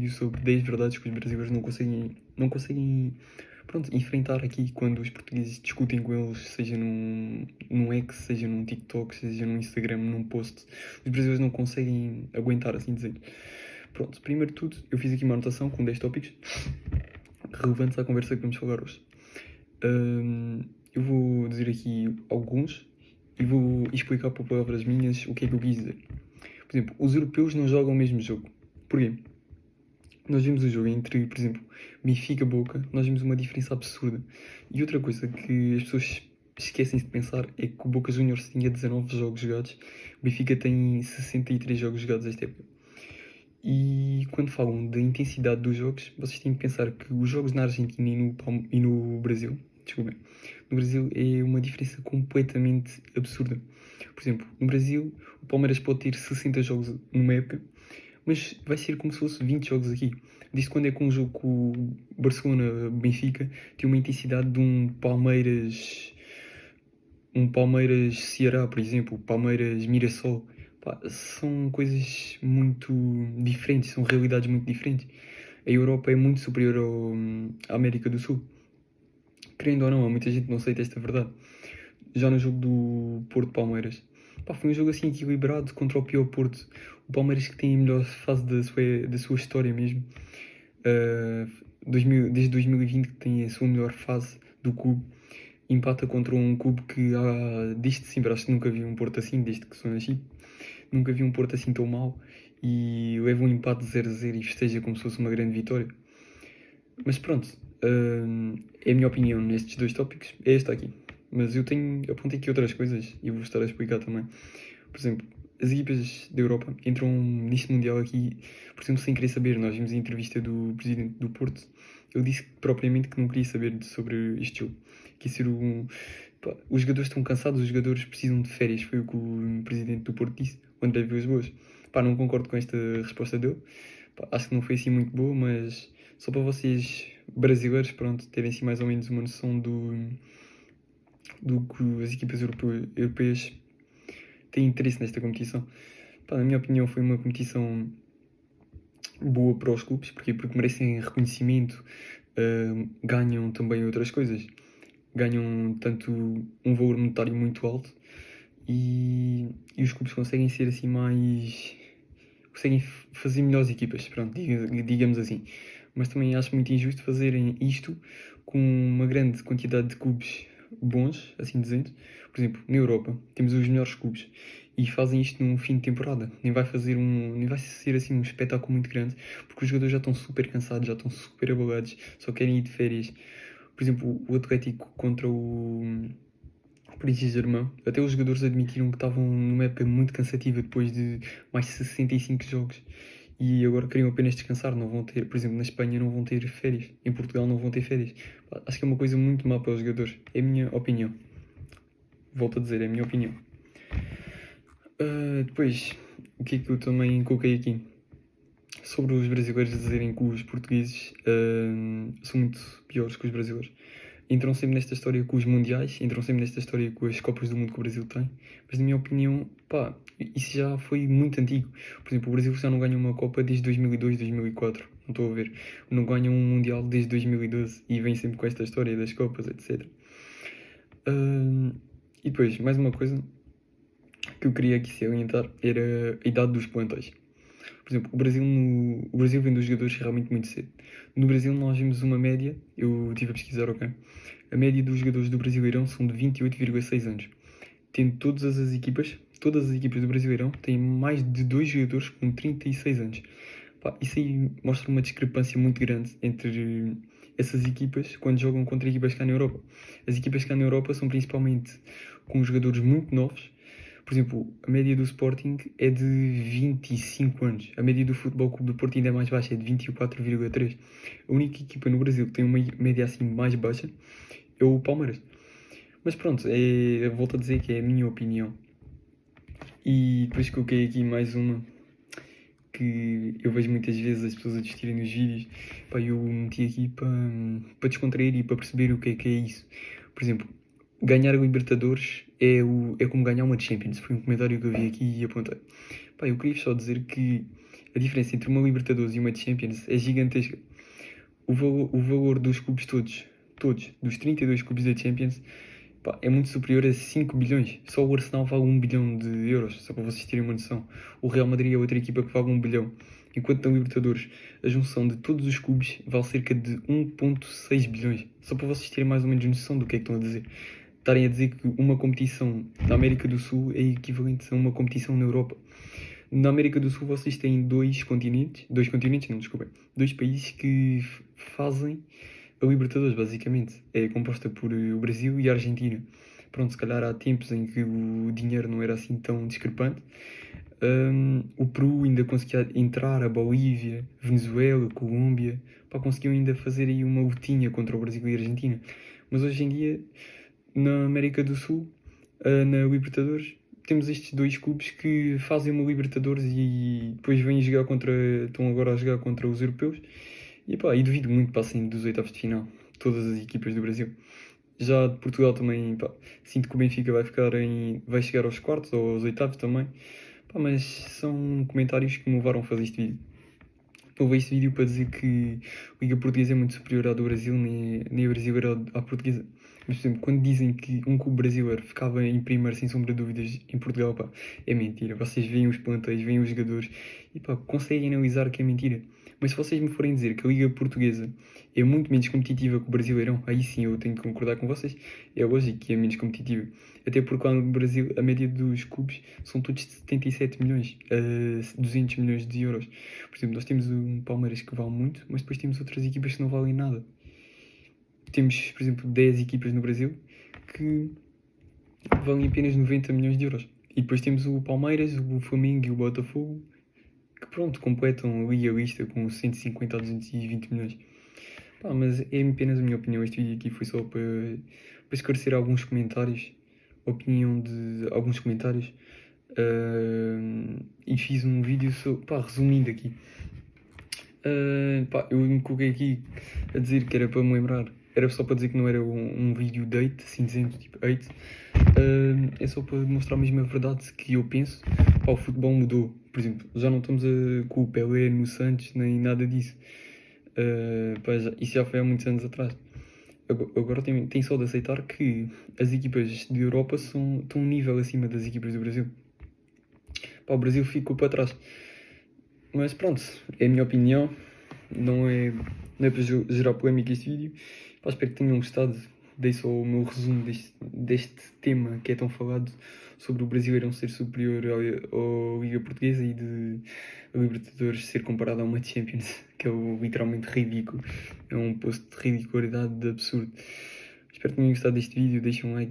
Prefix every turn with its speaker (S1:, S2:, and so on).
S1: Sobre 10 verdades que os brasileiros não conseguem pronto, enfrentar aqui quando os portugueses discutem com eles, seja num X, seja num TikTok, seja num Instagram, num post. Os brasileiros não conseguem aguentar, assim dizer. Pronto, primeiro de tudo, eu fiz aqui uma anotação com 10 tópicos relevantes à conversa que vamos falar hoje. Eu vou dizer aqui alguns e vou explicar por palavras minhas o que é que eu quis dizer. Por exemplo, os europeus não jogam o mesmo jogo. Porquê? Nós vimos o jogo entre, por exemplo, Benfica-Boca, nós vimos uma diferença absurda. E outra coisa que as pessoas esquecem-se de pensar é que o Boca Juniors tinha 19 jogos jogados, o Benfica tem 63 jogos jogados esta época. E quando falam da intensidade dos jogos, vocês têm que pensar que os jogos na Argentina e no Brasil, desculpem, no Brasil é uma diferença completamente absurda. Por exemplo, no Brasil, o Palmeiras pode ter 60 jogos numa época, mas vai ser como se fosse 20 jogos aqui. Desde quando é que um jogo com o Barcelona-Benfica tem uma intensidade de um Palmeiras-Ceará, por exemplo, Palmeiras-Mirassol. São coisas muito diferentes, são realidades muito diferentes. A Europa é muito superior à América do Sul. Querendo ou não, há muita gente que não aceita esta verdade. Já no jogo do Porto-Palmeiras, foi um jogo assim equilibrado contra o pior Porto. O Palmeiras que tem a melhor fase da sua história mesmo. Desde 2020 que tem a sua melhor fase do clube. Empata contra um clube que desde sempre, acho que nunca vi um Porto assim, desde que sou nascido. Nunca vi um Porto assim tão mau. E leva um empate 0-0 e festeja como se fosse uma grande vitória. Mas pronto, é a minha opinião nestes dois tópicos, é esta aqui. Mas eu apontei aqui outras coisas e vou estar a explicar também. Por exemplo, as equipas da Europa entram neste Mundial aqui, por exemplo, sem querer saber. Nós vimos a entrevista do presidente do Porto. Ele disse propriamente que não queria saber sobre este jogo. Que ia ser os jogadores estão cansados, os jogadores precisam de férias. Foi o que o presidente do Porto disse, o André Vilas-Boas. Não concordo com esta resposta dele. Acho que não foi assim muito boa, mas só para vocês brasileiros, pronto, terem assim mais ou menos uma noção do que as equipas europeias têm interesse nesta competição. Na minha opinião, foi uma competição boa para os clubes, porque merecem reconhecimento, ganham também outras coisas. Ganham tanto um valor monetário muito alto e os clubes conseguem ser assim conseguem fazer melhores equipas, pronto, digamos assim. Mas também acho muito injusto fazerem isto com uma grande quantidade de clubes bons, assim dizendo. Por exemplo, na Europa temos os melhores clubes e fazem isto num fim de temporada. Nem vai ser assim um espetáculo muito grande, porque os jogadores já estão super cansados, já estão super abalados, só querem ir de férias. Por exemplo, o Atlético contra o Paris Saint-Germain, até os jogadores admitiram que estavam numa época muito cansativa depois de mais de 65 jogos e agora queriam apenas descansar. Não vão ter, por exemplo, na Espanha não vão ter férias, em Portugal não vão ter férias. Acho que é uma coisa muito má para os jogadores, é a minha opinião. Volto a dizer, é a minha opinião. Depois, o que é que eu também coloquei aqui? Sobre os brasileiros dizerem que os portugueses são muito piores que os brasileiros. Entram sempre nesta história com os mundiais, entram sempre nesta história com as Copas do Mundo que o Brasil tem, mas na minha opinião, isso já foi muito antigo. Por exemplo, o Brasil já não ganha uma Copa desde 2002, 2004, não estou a ver. Não ganha um Mundial desde 2012 e vem sempre com esta história das Copas, etc. E depois, mais uma coisa que eu queria aqui salientar era a idade dos plantéis. Por exemplo, o Brasil vende os jogadores realmente muito cedo. No Brasil nós vimos uma média, eu estive a pesquisar, ok? A média dos jogadores do Brasileirão são de 28,6 anos. Tendo todas as equipas do Brasileirão têm mais de 2 jogadores com 36 anos. Isso aí mostra uma discrepância muito grande entre essas equipas quando jogam contra equipas cá na Europa. As equipas cá na Europa são principalmente com jogadores muito novos. Por exemplo, a média do Sporting é de 25 anos. A média do Futebol Clube do Porto ainda é mais baixa, é de 24,3. A única equipa no Brasil que tem uma média assim mais baixa é o Palmeiras. Mas pronto, volto a dizer que é a minha opinião. E depois coloquei aqui mais uma que eu vejo muitas vezes as pessoas a discutirem nos vídeos. Eu meti aqui para descontrair e para perceber o que é isso. Por exemplo, ganhar a Libertadores é como ganhar uma Champions. Foi um comentário que eu vi aqui e apontei. Eu queria só dizer que A diferença entre uma Libertadores e uma Champions é gigantesca. O valor dos clubes todos, dos 32 clubes da Champions, pá, é muito superior a 5 bilhões. Só o Arsenal vale 1 bilhão de euros, só para vocês terem uma noção. O Real Madrid é outra equipa que vale 1 bilhão. Enquanto na Libertadores, a junção de todos os clubes vale cerca de 1,6 bilhões. Só para vocês terem mais ou menos noção do que é que estão a dizer. Estarem a dizer que uma competição na América do Sul é equivalente a uma competição na Europa. Na América do Sul vocês têm dois continentes, não, desculpem, dois países que fazem a Libertadores, basicamente. É composta por o Brasil e a Argentina. Pronto, se calhar há tempos em que o dinheiro não era assim tão discrepante. O Peru ainda conseguia entrar, a Bolívia, Venezuela, Colômbia, pá, conseguiam ainda fazer aí uma lutinha contra o Brasil e a Argentina. Mas hoje em dia, na América do Sul, na Libertadores, temos estes dois clubes que fazem uma Libertadores e depois vêm jogar estão agora a jogar contra os europeus. E pá, e duvido muito que passem dos oitavos de final, todas as equipas do Brasil. Já de Portugal também, pá, sinto que o Benfica vai chegar aos quartos ou aos oitavos também. Pá, mas são comentários que me levaram a fazer este vídeo. Eu vejo este vídeo para dizer que a Liga Portuguesa é muito superior à do Brasil, nem a brasileira à portuguesa. Mas, por exemplo, quando dizem que um clube brasileiro ficava em primeiro, sem sombra de dúvidas, em Portugal, pá, é mentira. Vocês veem os plantéis, veem os jogadores e, pá, conseguem analisar que é mentira. Mas se vocês me forem dizer que a Liga Portuguesa é muito menos competitiva que o Brasileirão, aí sim eu tenho que concordar com vocês. É lógico que é menos competitiva. Até porque lá no Brasil a média dos clubes são todos de 77 milhões a 200 milhões de euros. Por exemplo, nós temos um Palmeiras que vale muito, mas depois temos outras equipas que não valem nada. Temos, por exemplo, 10 equipas no Brasil que valem apenas 90 milhões de euros. E depois temos o Palmeiras, o Flamengo e o Botafogo que, pronto, completam ali a lista com 150 a 220 milhões. Pá, mas é apenas a minha opinião. Este vídeo aqui foi só para esclarecer alguns comentários, opinião de alguns comentários. E fiz um vídeo pá, resumindo aqui. Pá, eu me coloquei aqui a dizer que era para me lembrar. Era só para dizer que não era um vídeo date, assim dizendo, tipo hate. É só para mostrar mesmo a verdade que eu penso. Pá, o futebol mudou. Por exemplo, já não estamos com o Pelé no Santos, nem nada disso. Pá, isso já foi há muitos anos atrás. Agora tem só de aceitar que as equipas de Europa estão um nível acima das equipas do Brasil. Pá, o Brasil ficou para trás. Mas pronto, é a minha opinião. Não é para gerar polémica este vídeo. Pá, espero que tenham gostado. Dei só o meu resumo deste tema que é tão falado sobre o Brasileirão ser superior à Liga Portuguesa e de a Libertadores ser comparado a uma Champions, que é literalmente ridículo. É um posto de ridicularidade de absurdo. Espero que tenham gostado deste vídeo. Deixem um like.